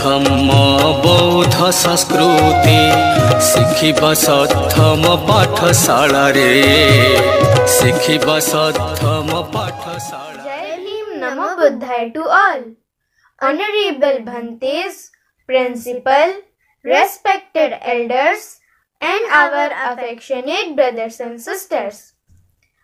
धम्म बौद्ध संस्कृति शिखिबा सद्धम पाठशाला रे शिखिबा सद्धम पाठशाला। जय भीम, नमो बुद्धाय to all. Honorable Bhantes, Principal, respected elders, and our affectionate brothers and sisters.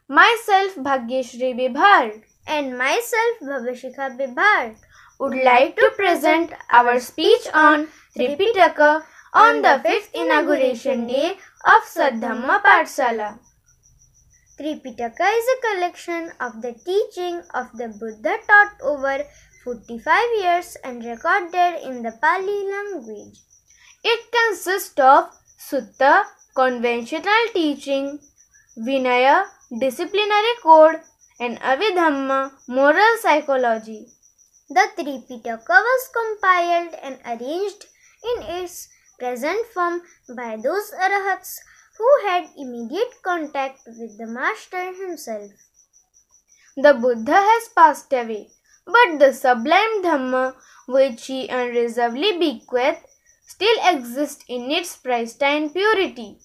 Myself Bhagyashri Bibhar and myself Bhavashika Bibhar would like to present our speech on Tripitaka on the 5th inauguration day of Saddhamma Pathshala. Tripitaka is a collection of the teaching of the Buddha taught over 45 years and recorded in the Pali language. It consists of Sutta, conventional teaching, Vinaya, disciplinary code, and Abhidhamma, moral psychology. The Tripitaka was compiled and arranged in its present form by those arahats who had immediate contact with the Master himself. The Buddha has passed away, but the sublime Dhamma, which he unreservedly bequeathed, still exists in its pristine purity.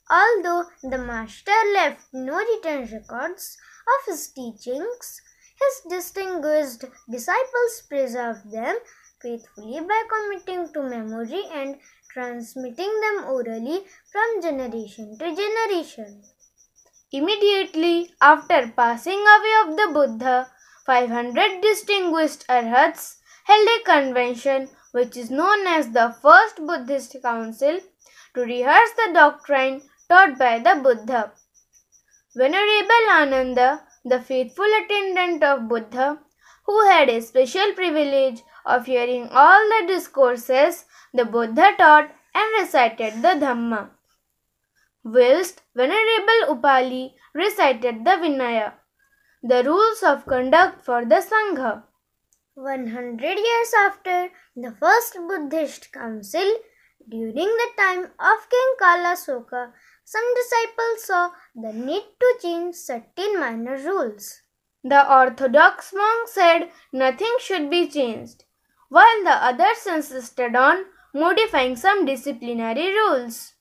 Although the Master left no written records of his teachings, his distinguished disciples preserved them faithfully by committing to memory and transmitting them orally from generation to generation. Immediately after passing away of the Buddha, 500 distinguished arhats held a convention which is known as the First Buddhist Council to rehearse the doctrine taught by the Buddha. Venerable Ananda, the faithful attendant of Buddha, who had a special privilege of hearing all the discourses the Buddha taught and recited the Dhamma, whilst Venerable Upali recited the Vinaya, the rules of conduct for the Sangha. 100 years after the first Buddhist council, during the time of King Kalasoka, some disciples saw the need to change certain minor rules. The orthodox monk said nothing should be changed, while the others insisted on modifying some disciplinary rules.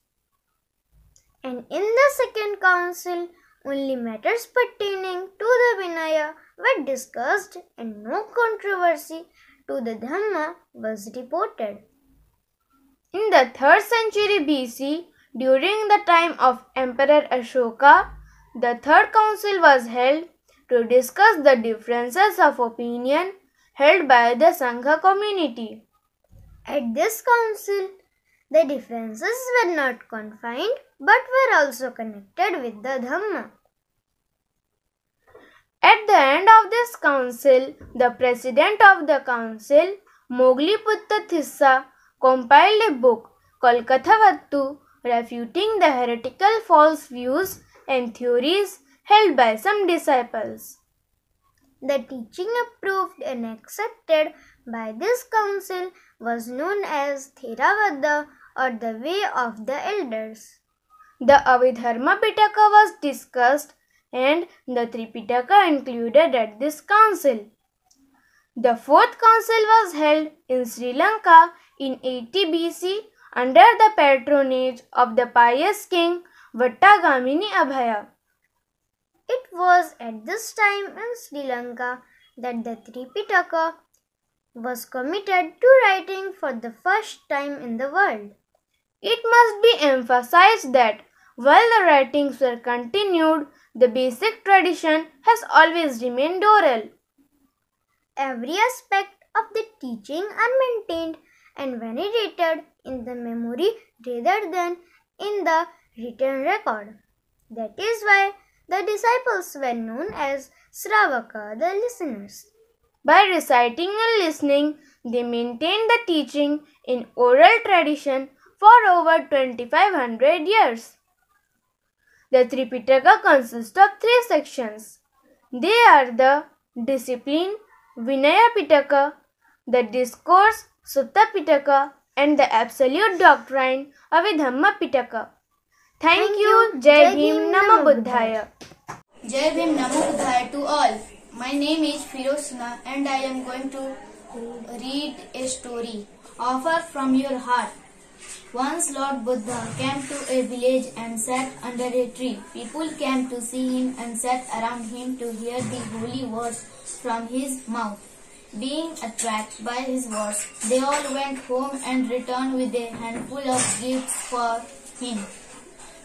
And in the second council, only matters pertaining to the Vinaya were discussed and no controversy to the Dhamma was reported. In the 3rd century BC, during the time of Emperor Ashoka, the third council was held to discuss the differences of opinion held by the Sangha community. At this council, the differences were not confined but were also connected with the Dhamma. At the end of this council, the president of the council, Mogliputta Thissa, compiled a book called Kathavattu, refuting the heretical false views and theories held by some disciples. The teaching approved and accepted by this council was known as Theravada or the way of the elders. The Abhidharma Pitaka was discussed and the Tripitaka included at this council. The 4th council was held in Sri Lanka in 80 BC under the patronage of the pious king Vattagamini Abhaya. It was at this time in Sri Lanka that the Tripitaka was committed to writing for the first time in the world. It must be emphasized that while the writings were continued, the basic tradition has always remained oral. Every aspect of the teaching are maintained and venerated in the memory rather than in the written record. That is why the disciples were known as Sravaka, the listeners. By reciting and listening, they maintained the teaching in oral tradition for over 2500 years. The Tripitaka consists of 3 sections. They are the Discipline, Vinaya Pitaka, the Discourse, Sutta Pitaka, and the Absolute Doctrine, Abhidhamma Pitaka. Thank you. Jai Bhim, Namo Buddhaya. Jai Bhim, Namo Buddhaya to all. My name is Firozna and I am going to read a story offer from your heart. Once Lord Buddha came to a village and sat under a tree. People came to see him and sat around him to hear the holy words from his mouth. Being attracted by his words, they all went home and returned with a handful of gifts for him.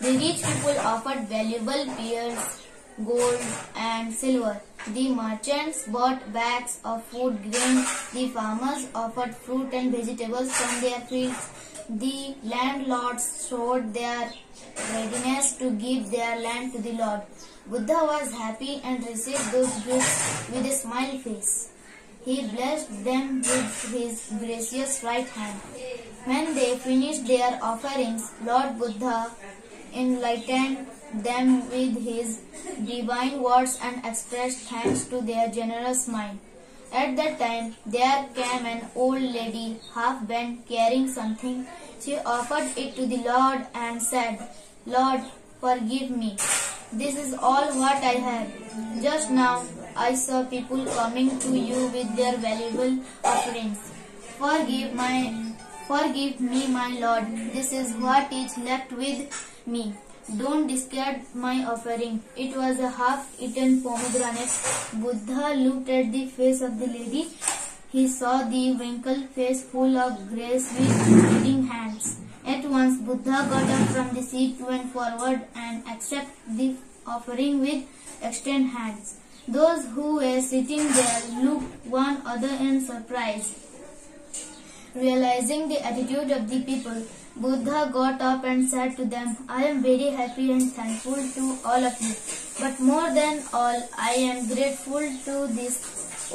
The rich people offered valuable pearls, gold and silver. The merchants bought bags of food grain. The farmers offered fruit and vegetables from their fields. The landlords showed their readiness to give their land to the Lord. Buddha was happy and received those gifts with a smile face. He blessed them with his gracious right hand. When they finished their offerings, Lord Buddha enlightened them with his divine words and expressed thanks to their generous mind. At that time, there came an old lady, half bent, carrying something. She offered it to the Lord and said, "Lord, forgive me. This is all what I have. Just now, I saw people coming to you with their valuable offerings. Forgive me, my Lord. This is what is left with me. Don't discard my offering." It was a half-eaten pomegranate. Buddha looked at the face of the lady. He saw the wrinkled face full of grace with bleeding hands. At once Buddha got up from the seat, went forward and accepted the offering with extended hands. Those who were sitting there looked one another in surprise. Realizing the attitude of the people, Buddha got up and said to them, "I am very happy and thankful to all of you. But more than all, I am grateful to this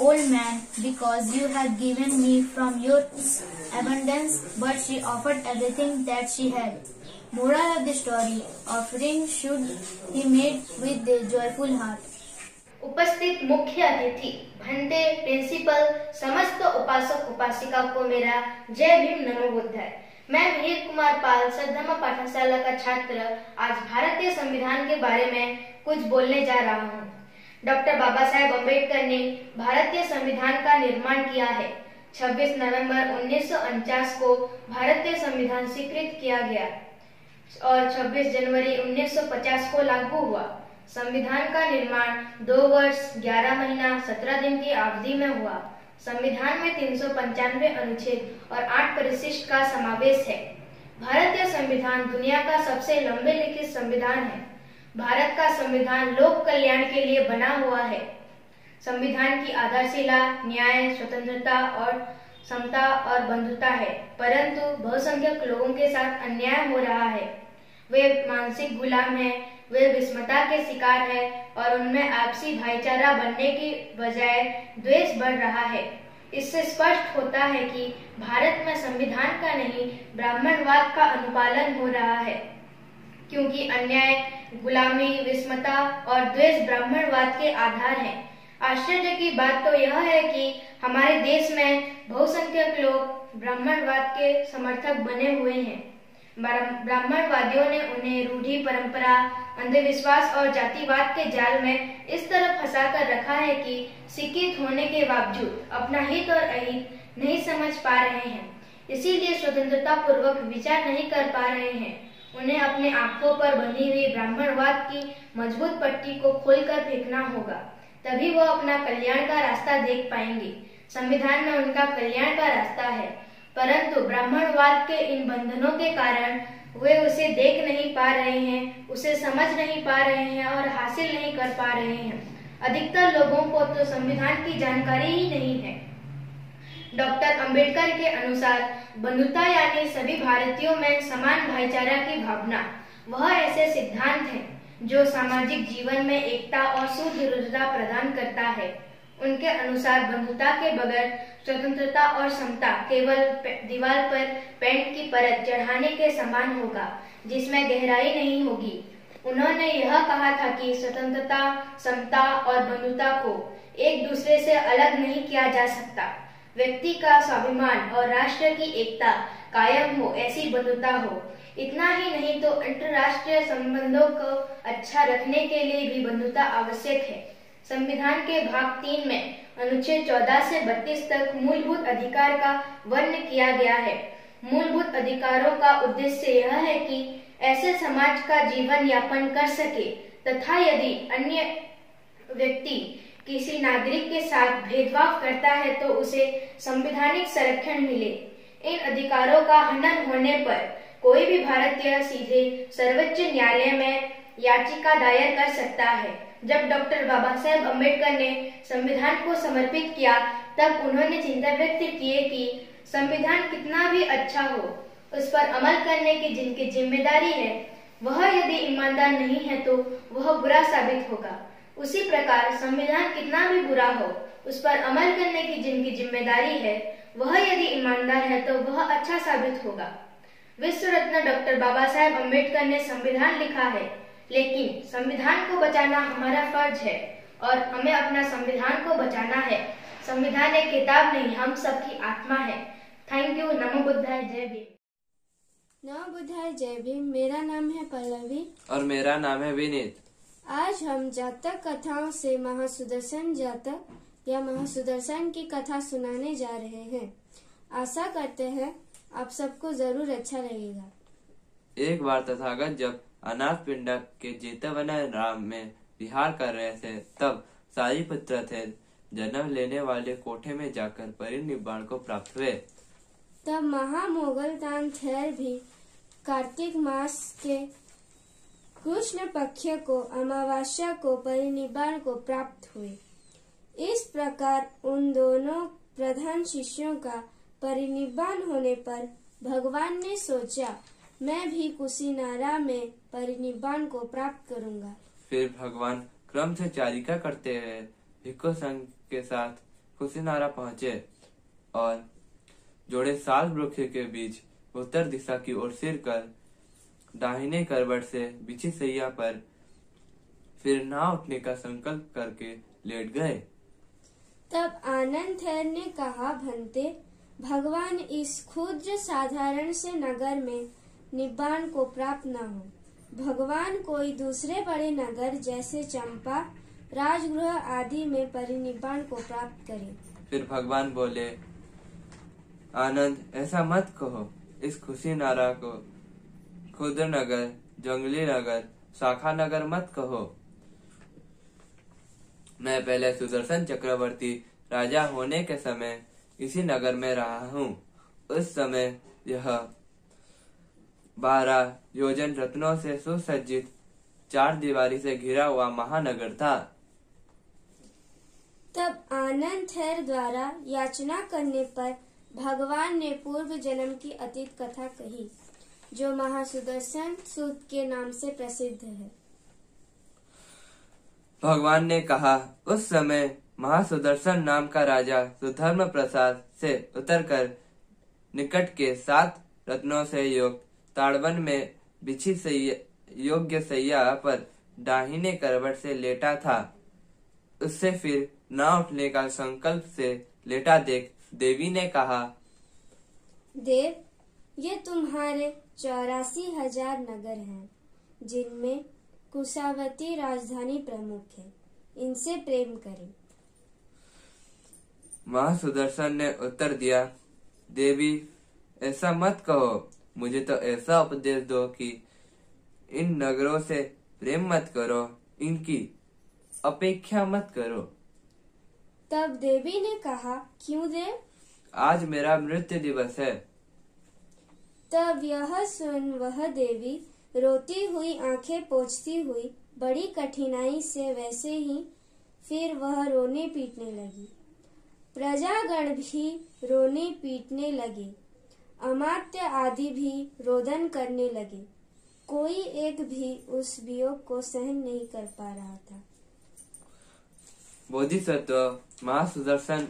old man because you have given me from your abundance." But she offered everything that she had. Moral of the story: offering should be made with a joyful heart. उपस्थित मुख्य अतिथि, भंडे, principal, समस्त उपासक उपासिका को मेरा जय भीम नमो बुद्धाय। मैं मिहिर कुमार पाल सद्धम्मा पाठशाला का छात्र आज भारतीय संविधान के बारे में कुछ बोलने जा रहा हूँ। डॉक्टर बाबा साहेब अम्बेडकर ने भारतीय संविधान का निर्माण किया है। 26 नवंबर 1949 को भारतीय संविधान स्वीकृत किया गया और 26 जनवरी 1950 को लागू हुआ। संविधान का निर्माण 2 वर्ष 11 महीना 17 दिन की अवधि में हुआ। संविधान में 395 अनुच्छेद और 8 परिशिष्ट का समावेश है। भारतीय संविधान दुनिया का सबसे लंबे लिखित संविधान है। भारत का संविधान लोक कल्याण के लिए बना हुआ है। संविधान की आधारशिला न्याय, स्वतंत्रता और समता और बंधुता है, परंतु बहुसंख्यक लोगों के साथ अन्याय हो रहा है। वे मानसिक गुलाम हैं, वे विषमता के शिकार है और उनमें आपसी भाईचारा बनने की बजाय द्वेष बढ़ रहा है। इससे स्पष्ट होता है कि भारत में संविधान का नहीं ब्राह्मणवाद का अनुपालन हो रहा है, क्योंकि अन्याय, गुलामी, विषमता और द्वेष ब्राह्मणवाद के आधार हैं। आश्चर्य की बात तो यह है कि हमारे देश में बहुसंख्यक लोग ब्राह्मणवाद के समर्थक बने हुए हैं। ब्राह्मणवादियों ने उन्हें रूढ़ी, परंपरा, अंधविश्वास और जातिवाद के जाल में इस तरह फंसा कर रखा है कि शिक्षित होने के बावजूद अपना हित और अहित नहीं समझ पा रहे हैं। इसीलिए स्वतंत्रता पूर्वक विचार नहीं कर पा रहे हैं। उन्हें अपने आंखों पर बंधी हुई ब्राह्मणवाद की मजबूत पट्टी को खोलकर फेंकना होगा, तभी वो अपना कल्याण का रास्ता देख पाएंगे। संविधान में उनका कल्याण का रास्ता है, परंतु ब्राह्मणवाद के इन बंधनों के कारण वे उसे देख नहीं पा रहे हैं, उसे समझ नहीं पा रहे हैं और हासिल नहीं कर पा रहे हैं। अधिकतर लोगों को तो संविधान की जानकारी ही नहीं है। डॉक्टर अंबेडकर के अनुसार बंधुता यानी सभी भारतीयों में समान भाईचारा की भावना, वह ऐसे सिद्धांत हैं जो सामाजिक जीवन में एकता और सुदृढ़ता प्रदान करता है। उनके अनुसार बंधुता के बगैर स्वतंत्रता और समता केवल दीवार पर पेंट की परत चढ़ाने के समान होगा, जिसमें गहराई नहीं होगी। उन्होंने यह कहा था कि स्वतंत्रता, समता और बंधुता को एक दूसरे से अलग नहीं किया जा सकता। व्यक्ति का स्वाभिमान और राष्ट्र की एकता कायम हो, ऐसी बंधुता हो। इतना ही नहीं तो अंतर्राष्ट्रीय संबंधों को अच्छा रखने के लिए भी बंधुता आवश्यक है। संविधान के भाग 3 में अनुच्छेद 14 से 32 तक मूलभूत अधिकार का वर्णन किया गया है। मूलभूत अधिकारों का उद्देश्य यह है कि ऐसे समाज का जीवन यापन कर सके तथा यदि अन्य व्यक्ति किसी नागरिक के साथ भेदभाव करता है तो उसे संवैधानिक संरक्षण मिले। इन अधिकारों का हनन होने पर कोई भी भारतीय सीधे सर्वोच्च न्यायालय में याचिका दायर कर सकता है। जब डॉक्टर बाबा साहेब अम्बेडकर ने संविधान को समर्पित किया तब उन्होंने चिंता व्यक्त की कि संविधान कितना भी अच्छा हो, उस पर अमल करने की जिनकी जिम्मेदारी है वह यदि ईमानदार नहीं है तो वह बुरा साबित होगा। उसी प्रकार संविधान कितना भी बुरा हो, उस पर अमल करने की जिनकी जिम्मेदारी है वह यदि ईमानदार है तो वह अच्छा साबित होगा। विश्व रत्न डॉक्टर बाबा साहेब अम्बेडकर ने संविधान लिखा है, लेकिन संविधान को बचाना हमारा फर्ज है और हमें अपना संविधान को बचाना है। संविधान एक किताब नहीं, हम सबकी आत्मा है। Thank you. नमो बुद्धाय, जय भीम। नमो बुद्धाय, जय भीम। मेरा नाम है पल्लवी और मेरा नाम है विनीत। आज हम जातक कथाओं से महासुदर्शन जातक या महासुदर्शन की कथा सुनाने जा रहे हैं। आशा करते हैं आप सबको जरूर अच्छा लगेगा। एक बार तथागत जब अनाथ पिंडक के जेतवन राम में विहार कर रहे थे तब सारिपुत्र थे जन्म लेने वाले कोठे में जाकर परिनिब्बाण को प्राप्त हुए। तब महामोगल तानसेन भी कार्तिक मास के कृष्ण पक्ष को अमावस्या को परिनिब्बाण को प्राप्त हुए। इस प्रकार उन दोनों प्रधान शिष्यों का परिनिब्बाण होने पर भगवान ने सोचा मैं भी कुशीनारा में परिनिब्बाण को प्राप्त करूंगा। फिर भगवान क्रम से चारिका करते हुए भिक्खु संघ के साथ कुशीनारा पहुँचे और जोड़े साल वृक्ष के बीच उत्तर दिशा की ओर सिर कर दाहिने करवट से बिछी सैया पर फिर ना उठने का संकल्प करके लेट गए। तब आनंद थेर ने कहा, भंते, भगवान इस क्षुद्र साधारण से नगर में निब्बाण को प्राप्त न हो। भगवान कोई दूसरे बड़े नगर जैसे चंपा, राजगृह आदि में परिनिब्बाण को प्राप्त करे। फिर भगवान बोले, आनंद, ऐसा मत कहो। इस कुशीनारा को क्षुद्र नगर, जंगली नगर, शाखा नगर मत कहो। मैं पहले सुदर्शन चक्रवर्ती राजा होने के समय इसी नगर में रहा हूँ। उस समय यह 12 योजन रत्नों से सुसज्जित 4 दीवारी से घिरा हुआ महानगर था। तब आनंद थेर द्वारा याचना करने पर भगवान ने पूर्व जन्म की अतीत कथा कही, जो महासुदर्शन सूत के नाम से प्रसिद्ध है। भगवान ने कहा, उस समय महासुदर्शन नाम का राजा सुधर्म प्रसाद से उतरकर निकट के 7 रत्नों से युक्त ताड़वन में बिछी योग्य सैया पर दाहिने करवट से लेटा था। उससे फिर ना उठने का संकल्प से लेटा देख देवी ने कहा, देव, ये तुम्हारे 84,000 नगर हैं, जिनमें कुशावती राजधानी प्रमुख है। इनसे प्रेम करें। महासुदर्शन ने उत्तर दिया, देवी, ऐसा मत कहो। मुझे तो ऐसा उपदेश दो कि इन नगरों से प्रेम मत करो, इनकी अपेक्षा मत करो। तब देवी ने कहा, क्यों देव? आज मेरा मृत्यु दिवस है। तब यह सुन वह देवी रोती हुई आंखें पोंछती हुई बड़ी कठिनाई से वैसे ही फिर वह रोने पीटने लगी। प्रजागण भी रोने पीटने लगे, अमात्य आदि भी रोदन करने लगे। कोई एक भी उस वियोग को सहन नहीं कर पा रहा था। बोधिसत्व महासुदर्शन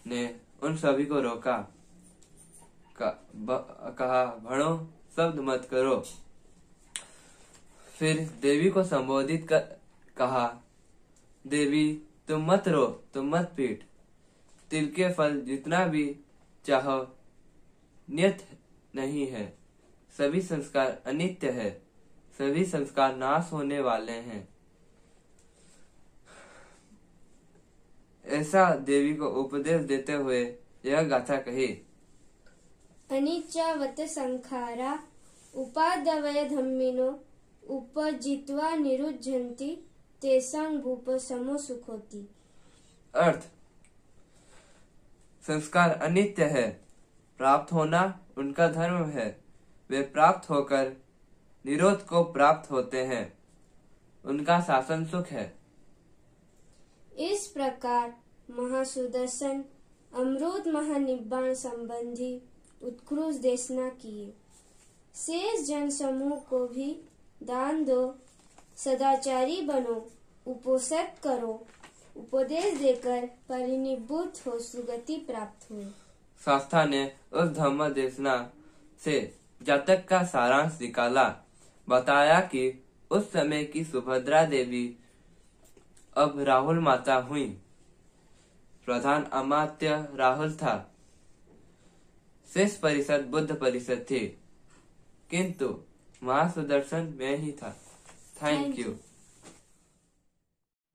ने उन सभी को रोका, कहा, भणो, शब्द मत करो। फिर देवी को संबोधित कर कहा, देवी, तुम मत रो, तुम मत पीट। तिल के फल जितना भी चाहो नियत नहीं है। सभी संस्कार अनित्य है। सभी संस्कार नाश होने वाले हैं। ऐसा देवी को उपदेश देते हुए यह गाथा कही। अनिच्चावत संखारा उपादवय धम्मिनो उपजित्वा निरुज्यन्ति तेषां भूप समो सुखोति। अर्थ, संस्कार अनित्य है, प्राप्त होना उनका धर्म है, वे प्राप्त होकर निरोध को प्राप्त होते हैं, उनका शासन सुख है। इस प्रकार महासुदर्शन अमृत महानिब्बाण संबंधी उत्कृष्ट देशना किए। शेष जन समूह को भी दान दो, सदाचारी बनो, उपोषित करो, उपदेश देकर परिनिभूत हो सुगति प्राप्त हो। संस्था ने उस धम्म देशना से जातक का सारांश निकाला, बताया कि उस समय की सुभद्रा देवी अब राहुल माता हुई। प्रधान अमात्य राहुल था, शेष परिषद बुद्ध परिषद थी, किंतु महासुदर्शन में ही था। Thank you.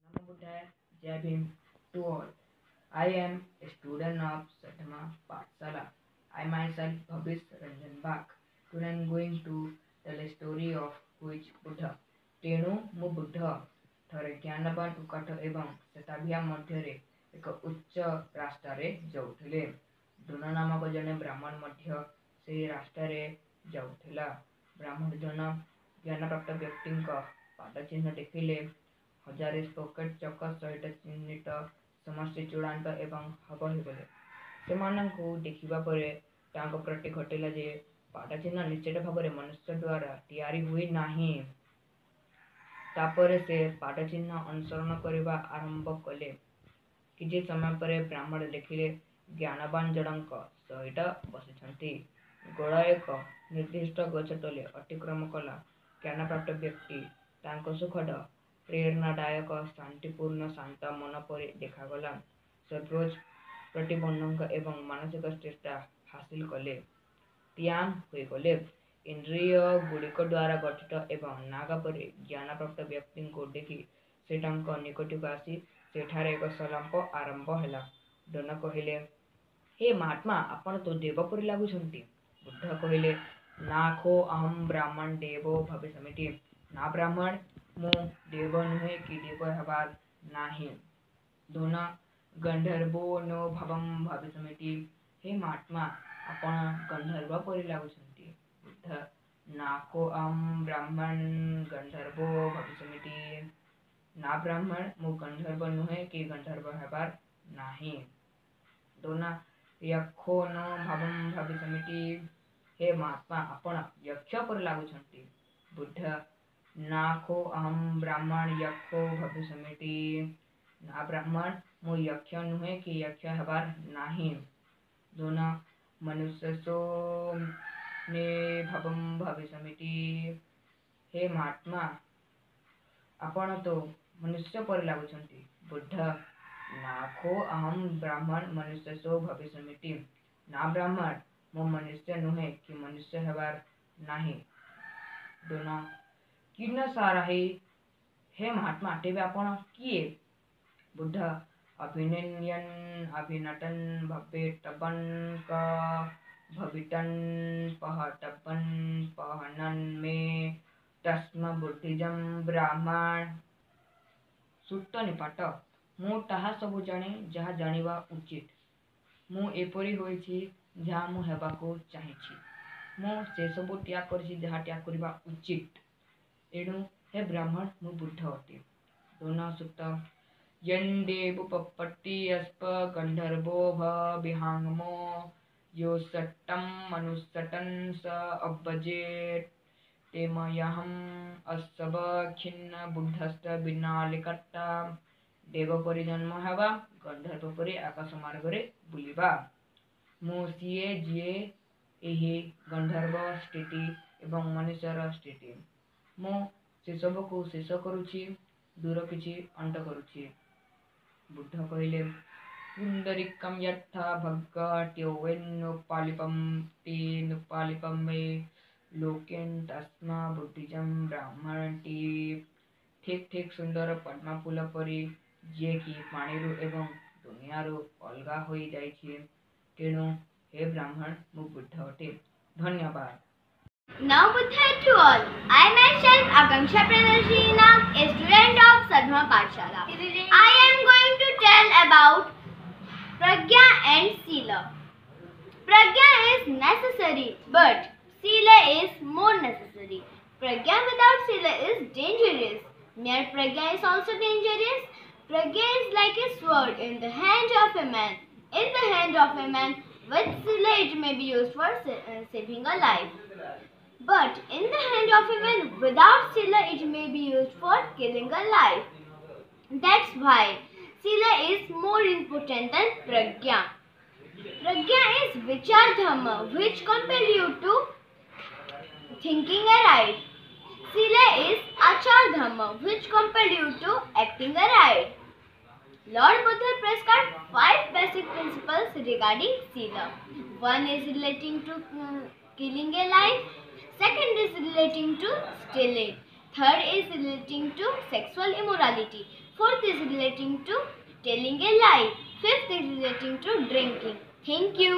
Namo Buddhaya, Jai Bhim to all. I am a student of Saddharma Pathshala. I myself Bhavish Ranjan Bhak. Today I am going to tell a story of which Buddha. ତେଣୁ ମୁଁ ବୁଦ୍ଧ ଥରେ ଜ୍ଞାନବାନ ଉକାଠ ଏବଂ ଶତାଭିୟା ମଧ୍ୟରେ ଏକ ଉଚ୍ଚ ରାସ୍ତାରେ ଯାଉଥିଲେ। ଦ୍ରୋଣ ନାମକ ଜଣେ ବ୍ରାହ୍ମଣ ମଧ୍ୟ ସେହି ରାସ୍ତାରେ ଯାଉଥିଲା। ବ୍ରାହ୍ମଣ ଜଣ ଜ୍ଞାନପ୍ରାପ୍ତ ବ୍ୟକ୍ତିଙ୍କ ପାଦ ଚିହ୍ନ ଦେଖିଲେ ହଜାରେ ପକେଟ ଚକ ସହିତ ଚିହ୍ନିତ ସମସ୍ତେ ଚୂଡ଼ାନ୍ତ ଏବଂ ହବ ହୋଇଗଲେ। ସେମାନଙ୍କୁ ଦେଖିବା ପରେ ତାଙ୍କ ପ୍ରତି ଘଟିଲା ଯେ ପାଦ ଚିହ୍ନ ନିଶ୍ଚିତ ଭାବରେ ମନୁଷ୍ୟ ଦ୍ୱାରା ତିଆରି ହୁଏ ନାହିଁ। ତାପରେ ସେ ପାଦ ଚିହ୍ନ ଅନୁସରଣ କରିବା ଆରମ୍ଭ କଲେ। କିଛି ସମୟ ପରେ ବ୍ରାହ୍ମଣ ଦେଖିଲେ ଜ୍ଞାନବାନ ଜଣଙ୍କ ସହିତ ବସିଛନ୍ତି। ଗୋଡ଼ ଏକ ନିର୍ଦ୍ଦିଷ୍ଟ ଗଛ ତଳେ ଅତିକ୍ରମ କଲା ଜ୍ଞାନପ୍ରାପ୍ତ ବ୍ୟକ୍ତି ତାଙ୍କ ସୁଖଦ ପ୍ରେରଣାଦାୟକ ଶାନ୍ତିପୂର୍ଣ୍ଣ ଶାନ୍ତ ମନ ପରି ଦେଖାଗଲା। ସର୍ବୋଚ୍ଚ ପ୍ରତିବନ୍ଧକ ଏବଂ ମାନସିକ ସ୍ଥିରତା ହାସିଲ କଲେ, ତ୍ୟାନ ହୋଇଗଲେ। ଇନ୍ଦ୍ରିୟ ଗୁଡ଼ିକ ଦ୍ୱାରା ଗଠିତ ଏବଂ ନାଗ ପରି ଜ୍ଞାନପ୍ରାପ୍ତ ବ୍ୟକ୍ତିଙ୍କୁ ଦେଖି ସେ ତାଙ୍କ ନିକଟକୁ ଆସି ସେଠାରେ ଏକ ସଂଳାପ ଆରମ୍ଭ ହେଲା। ଦ୍ରୋଣ କହିଲେ, ହେ ମହାତ୍ମା, ଆପଣ ତ ଦେବ ପରି ଲାଗୁଛନ୍ତି। ବୁଦ୍ଧ କହିଲେ, ନା ଖୋ ଅହଂ ବ୍ରାହ୍ମଣ ଦେବୋ ଭବିଷ୍ୟାମି। ନା ବ୍ରାହ୍ମଣ, ମୁଁ ଦେବ ନୁହେଁ କି ଦେବ ହେବାର ନାହିଁ। ଦ୍ରୋଣ ଗନ୍ଧର୍ବୋ ନ ଭବଂ ଭବିଷ୍ୟାମି। ହେ ମହାତ୍ମା, ଆପଣ ଗନ୍ଧର୍ବ ପରି ଲାଗୁଛନ୍ତି। ବୁଦ୍ଧ, ନା ଖୋ ଅହଂ ବ୍ରାହ୍ମଣ ଗନ୍ଧର୍ବୋ ଭବିଷ୍ୟାମି। ନା ବ୍ରାହ୍ମଣ, ମୁଁ ଗନ୍ଧର୍ବ ନୁହେଁ କି ଗନ୍ଧର୍ବ ହେବାର ନାହିଁ। ଦ୍ରୋଣ ୟକ୍ଷୋ ନ ଭବଂ ଭବିଷ୍ୟାମି। ହେ ମହାତ୍ମା, ଆପଣ ଯକ୍ଷ ପରି ଲାଗୁଛନ୍ତି। ବୁଦ୍ଧ, ନା ଖୋ ଅହଂ ବ୍ରାହ୍ମଣ ୟକ୍ଷୋ ଭବିଷ୍ୟାମି। ନା ବ୍ରାହ୍ମଣ, ମୁଁ ଯକ୍ଷ ନୁହେଁ କି ଯକ୍ଷ ହେବାର ନାହିଁ। ଦ୍ରୋଣ ମନୁଷ୍ୟସୋ ମେ ଭବଂ ଭବିଷ୍ୟାମି। ହେ ମହାତ୍ମା, ଆପଣ ତ ମନୁଷ୍ୟ ପରି ଲାଗୁଛନ୍ତି। ବୁଦ୍ଧ, ନା ଖୋ ଅହଂ ବ୍ରାହ୍ମଣ ମନୁଷ୍ୟସୋ ଭବିଷ୍ୟାମି। ନା ବ୍ରାହ୍ମଣ, ମୁଁ ମନୁଷ୍ୟ ନୁହେଁ କି ମନୁଷ୍ୟ ହେବାର ନାହିଁ। ଦ୍ରୋଣ କିନ୍ନ ସାରାହି। ହେ ମହାତ୍ମା, ତେବେ ଆପଣ କିଏ? ବୁଦ୍ଧ, ଅଭିନନ୍ଦନ୍ ଅଭିନଟନ୍ ଭବେତ୍ତବନ୍ କ ଭବିତନ୍ ପହତବନ୍ ପହନନ୍ ମେ ତସ୍ମ ବୁଦ୍ଧିଜଂ ବ୍ରାହ୍ମଣ। ସୂତ ନିପାତ, ମୁଁ ତାହା ସବୁ ଜାଣେ ଯାହା ଜାଣିବା ଉଚିତ। ମୁଁ ଏପରି ହୋଇଛି ଯାହା ମୁଁ ହେବାକୁ ଚାହିଁଛି। ମୁଁ ସେସବୁ ତ୍ୟାଗ କରିଛି ଯାହା ତ୍ୟାଗ କରିବା ଉଚିତ। ଏଣୁ ହେ ବ୍ରାହ୍ମଣ, ମୁଁ ବୁଦ୍ଧ ଅଟେ। ଦ୍ରୋଣ ସୂତ, ୟନ୍ ଦେବୋପପତ୍ତି ଅସ୍ପ ଗନ୍ଧର୍ବୋ ଭବିହାଙ୍ଗମୋ यो सट्टं मनुष्यटं स अब्बजेत् तेमयहं असव खिन्न बुद्धस्त ବିନାଳିକଟ୍ଟା। ଦେବ ପରି ଜନ୍ମ ହେବା, ଗନ୍ଧର୍ବ ପରି ଆକାଶ ମାର୍ଗରେ ବୁଲିବା। ମୁଁ ସିଏ ଯିଏ ଏହି ଗନ୍ଧର୍ବ ସ୍ଥିତି ଏବଂ ମନୁଷ୍ୟର ସ୍ଥିତି। ମୁଁ ସେସବୁକୁ ଶେଷ କରୁଛି, ଦୂର କିଛି ଅନ୍ତ କରୁଛି। ବୁଦ୍ଧ କହିଲେ, ପୁଣ୍ଡରୀକଂ ଯଥା ଭଗତ୍ୟୋନ୍ନୋପାଲିପଂ ତେନୋପାଲିପଂ ମେ ଲୋକେନ ତସ୍ମା ବୁଦ୍ଧିଜଂ ବ୍ରାହ୍ମଣଟି। ଠିକ୍ ଠିକ୍ ସୁନ୍ଦର ପଦ୍ମ ଫୁଲ ପରି ଯିଏକି ପାଣିରୁ ଏବଂ ଦୁନିଆରୁ ଅଲଗା ହୋଇଯାଇଛି। ତେଣୁ हे ब्राह्मण ମୁଁ ବୁଦ୍ଧ ଅଟେ। ଧନ୍ୟବାଦ। Now Buddha to all. I myself Akanksha Pranashina, a student of Sadhma Pathshala. I am going to tell about Pragya and Sila. Pragya is necessary, but Sila is more necessary. Pragya without Sila is dangerous. Mere Pragya is also dangerous. Pragya is like a sword in the hand of a man. In the hand of a man, with Sila it may be used for saving a life. But in the hand of a man without Sila it may be used for killing a life. That's why Sila is more important than Pragya. Pragya is Vichar Dhamma, which compel you to thinking aright. Sila is Achar Dhamma, which compel you to acting aright. Lord Buddha prescribed 5 basic principles regarding Sila. One is relating to killing a life. Second is relating to stealing. Third is relating to sexual immorality. Fourth is relating to telling a lie. Fifth is relating to drinking. Thank you.